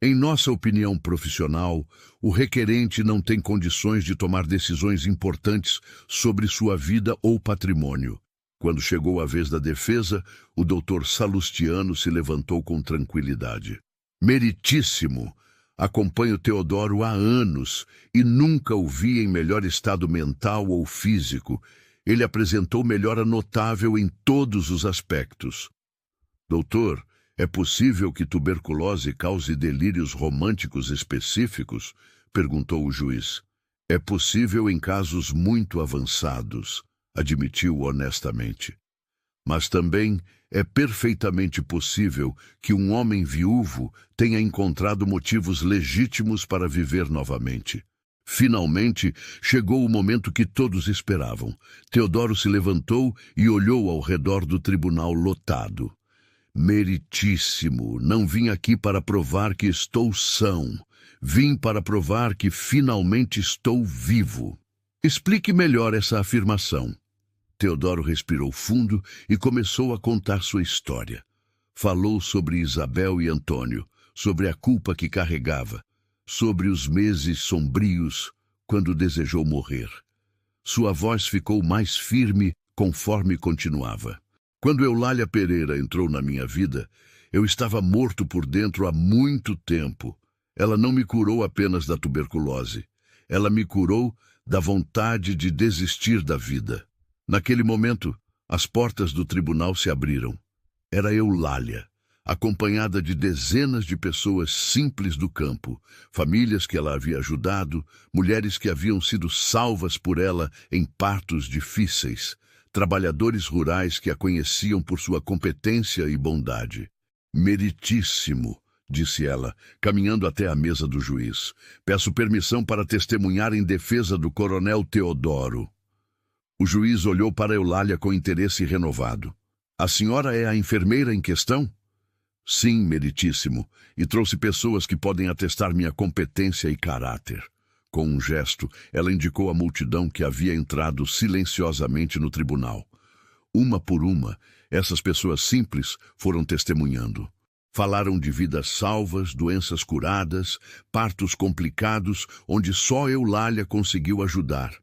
Speaker 1: "Em nossa opinião profissional, o requerente não tem condições de tomar decisões importantes sobre sua vida ou patrimônio." Quando chegou a vez da defesa, o Dr. Salustiano se levantou com tranquilidade. "Meritíssimo! Acompanho Teodoro há anos e nunca o vi em melhor estado mental ou físico. Ele apresentou melhora notável em todos os aspectos." "Doutor, é possível que tuberculose cause delírios românticos específicos?" perguntou o juiz. "É possível em casos muito avançados", admitiu honestamente. "Mas também é perfeitamente possível que um homem viúvo tenha encontrado motivos legítimos para viver novamente." Finalmente, chegou o momento que todos esperavam. Teodoro se levantou e olhou ao redor do tribunal lotado. "Meritíssimo, não vim aqui para provar que estou são. Vim para provar que finalmente estou vivo. Explique melhor essa afirmação. Teodoro respirou fundo e começou a contar sua história. Falou sobre Isabel e Antônio, sobre a culpa que carregava, sobre os meses sombrios quando desejou morrer. Sua voz ficou mais firme conforme continuava. Quando Eulália Pereira entrou na minha vida, eu estava morto por dentro há muito tempo. Ela não me curou apenas da tuberculose. Ela me curou da vontade de desistir da vida. Naquele momento, as portas do tribunal se abriram. Era Eulália, acompanhada de dezenas de pessoas simples do campo, famílias que ela havia ajudado, mulheres que haviam sido salvas por ela em partos difíceis, trabalhadores rurais que a conheciam por sua competência e bondade. Meritíssimo, disse ela, caminhando até a mesa do juiz. Peço permissão para testemunhar em defesa do coronel Teodoro. O juiz olhou para Eulália com interesse renovado. A senhora é a enfermeira em questão? Sim, meritíssimo, e trouxe pessoas que podem atestar minha competência e caráter. Com um gesto, ela indicou à multidão que havia entrado silenciosamente no tribunal. Uma por uma, essas pessoas simples foram testemunhando. Falaram de vidas salvas, doenças curadas, partos complicados, onde só Eulália conseguiu ajudar.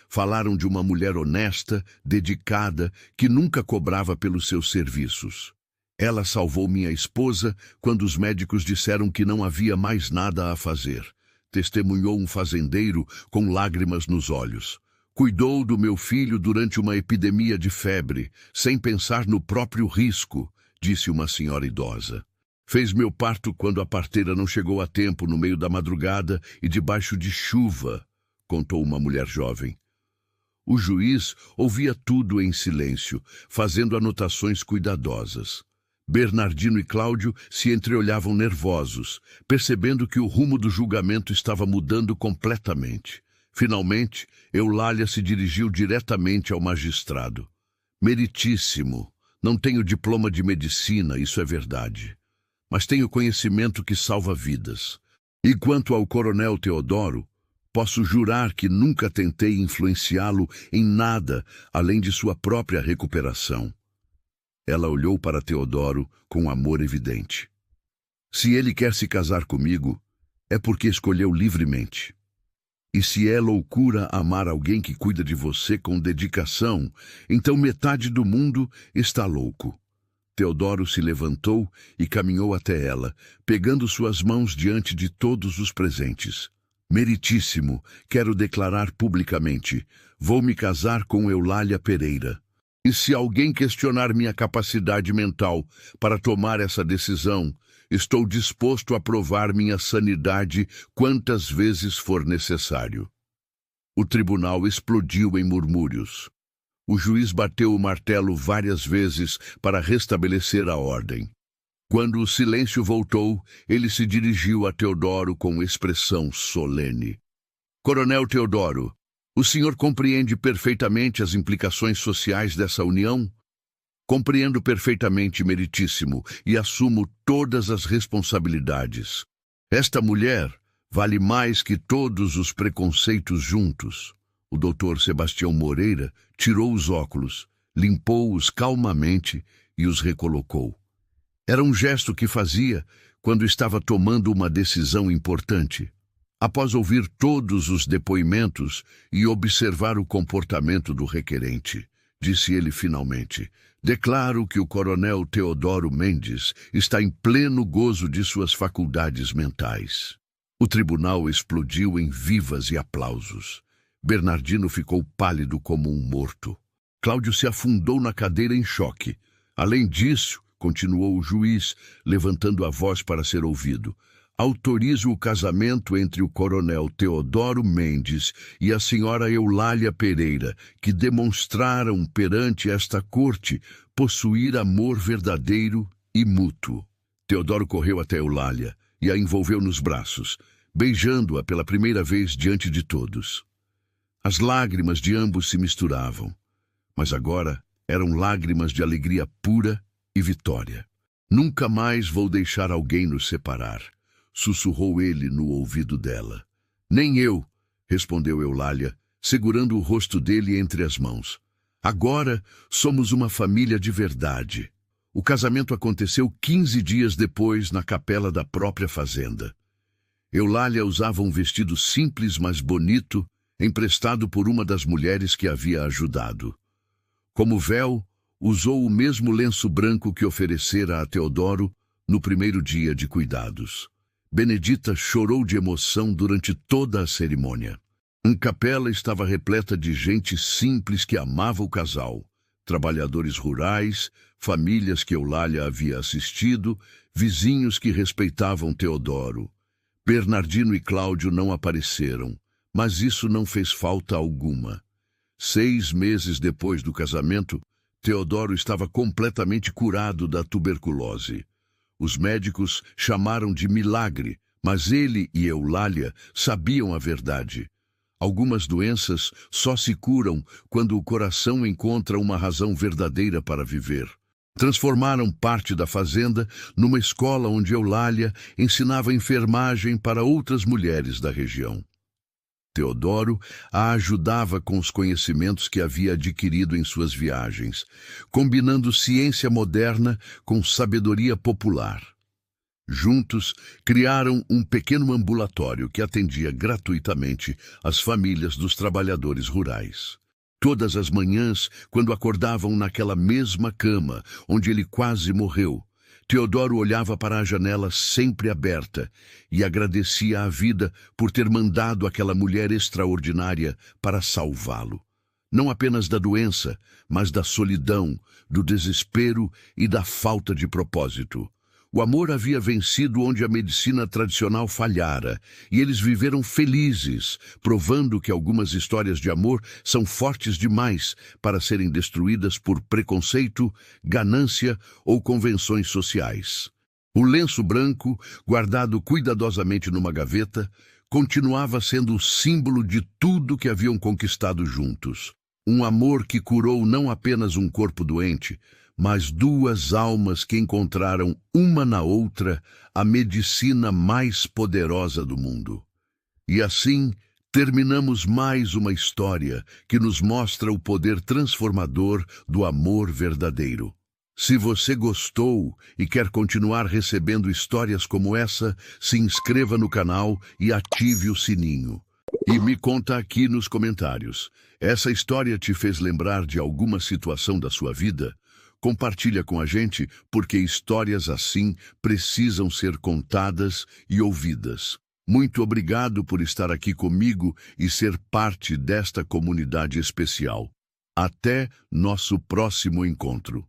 Speaker 1: Falaram de uma mulher honesta, dedicada, que nunca cobrava pelos seus serviços. Ela salvou minha esposa quando os médicos disseram que não havia mais nada a fazer. Testemunhou um fazendeiro com lágrimas nos olhos. Cuidou do meu filho durante uma epidemia de febre, sem pensar no próprio risco, disse uma senhora idosa. Fez meu parto quando a parteira não chegou a tempo no meio da madrugada e debaixo de chuva, contou uma mulher jovem. O juiz ouvia tudo em silêncio, fazendo anotações cuidadosas. Bernardino e Cláudio se entreolhavam nervosos, percebendo que o rumo do julgamento estava mudando completamente. Finalmente, Eulália se dirigiu diretamente ao magistrado. Meritíssimo, não tenho diploma de medicina, isso é verdade. Mas tenho conhecimento que salva vidas. E quanto ao coronel Teodoro, posso jurar que nunca tentei influenciá-lo em nada além de sua própria recuperação. Ela olhou para Teodoro com amor evidente. Se ele quer se casar comigo, é porque escolheu livremente. E se é loucura amar alguém que cuida de você com dedicação, então metade do mundo está louco. Teodoro se levantou e caminhou até ela, pegando suas mãos diante de todos os presentes. Meritíssimo, quero declarar publicamente, vou me casar com Eulália Pereira. E se alguém questionar minha capacidade mental para tomar essa decisão, estou disposto a provar minha sanidade quantas vezes for necessário. O tribunal explodiu em murmúrios. O juiz bateu o martelo várias vezes para restabelecer a ordem. Quando o silêncio voltou, ele se dirigiu a Teodoro com expressão solene. Coronel Teodoro, o senhor compreende perfeitamente as implicações sociais dessa união? Compreendo perfeitamente, meritíssimo, e assumo todas as responsabilidades. Esta mulher vale mais que todos os preconceitos juntos. O doutor Sebastião Moreira tirou os óculos, limpou-os calmamente e os recolocou. Era um gesto que fazia quando estava tomando uma decisão importante. Após ouvir todos os depoimentos e observar o comportamento do requerente, disse ele finalmente, declaro que o coronel Teodoro Mendes está em pleno gozo de suas faculdades mentais. O tribunal explodiu em vivas e aplausos. Bernardino ficou pálido como um morto. Cláudio se afundou na cadeira em choque. Além disso, continuou o juiz, levantando a voz para ser ouvido, autorizo o casamento entre o coronel Teodoro Mendes e a senhora Eulália Pereira, que demonstraram perante esta corte possuir amor verdadeiro e mútuo. Teodoro correu até Eulália e a envolveu nos braços, beijando-a pela primeira vez diante de todos. As lágrimas de ambos se misturavam, mas agora eram lágrimas de alegria pura e vitória. Nunca mais vou deixar alguém nos separar. sussurrou ele no ouvido dela. Nem eu, respondeu Eulália, segurando o rosto dele entre as mãos. Agora somos uma família de verdade. O casamento aconteceu 15 dias depois na capela da própria fazenda. Eulália usava um vestido simples, mas bonito, emprestado por uma das mulheres que havia ajudado. Como véu, usou o mesmo lenço branco que oferecera a Teodoro no primeiro dia de cuidados. Benedita chorou de emoção durante toda a cerimônia. A capela estava repleta de gente simples que amava o casal, trabalhadores rurais, famílias que Eulália havia assistido, vizinhos que respeitavam Teodoro. Bernardino e Cláudio não apareceram, mas isso não fez falta alguma. 6 meses depois do casamento, Teodoro estava completamente curado da tuberculose. Os médicos chamaram de milagre, mas ele e Eulália sabiam a verdade. Algumas doenças só se curam quando o coração encontra uma razão verdadeira para viver. Transformaram parte da fazenda numa escola onde Eulália ensinava enfermagem para outras mulheres da região. Teodoro a ajudava com os conhecimentos que havia adquirido em suas viagens, combinando ciência moderna com sabedoria popular. Juntos, criaram um pequeno ambulatório que atendia gratuitamente as famílias dos trabalhadores rurais. Todas as manhãs, quando acordavam naquela mesma cama onde ele quase morreu, Teodoro olhava para a janela sempre aberta e agradecia à vida por ter mandado aquela mulher extraordinária para salvá-lo. Não apenas da doença, mas da solidão, do desespero e da falta de propósito. O amor havia vencido onde a medicina tradicional falhara, e eles viveram felizes, provando que algumas histórias de amor são fortes demais para serem destruídas por preconceito, ganância ou convenções sociais. O lenço branco, guardado cuidadosamente numa gaveta, continuava sendo o símbolo de tudo que haviam conquistado juntos. Um amor que curou não apenas um corpo doente, mas 2 almas que encontraram uma na outra a medicina mais poderosa do mundo. E assim, terminamos mais uma história que nos mostra o poder transformador do amor verdadeiro. Se você gostou e quer continuar recebendo histórias como essa, se inscreva no canal e ative o sininho. E me conta aqui nos comentários. Essa história te fez lembrar de alguma situação da sua vida? Compartilha com a gente, porque histórias assim precisam ser contadas e ouvidas. Muito obrigado por estar aqui comigo e ser parte desta comunidade especial. Até nosso próximo encontro.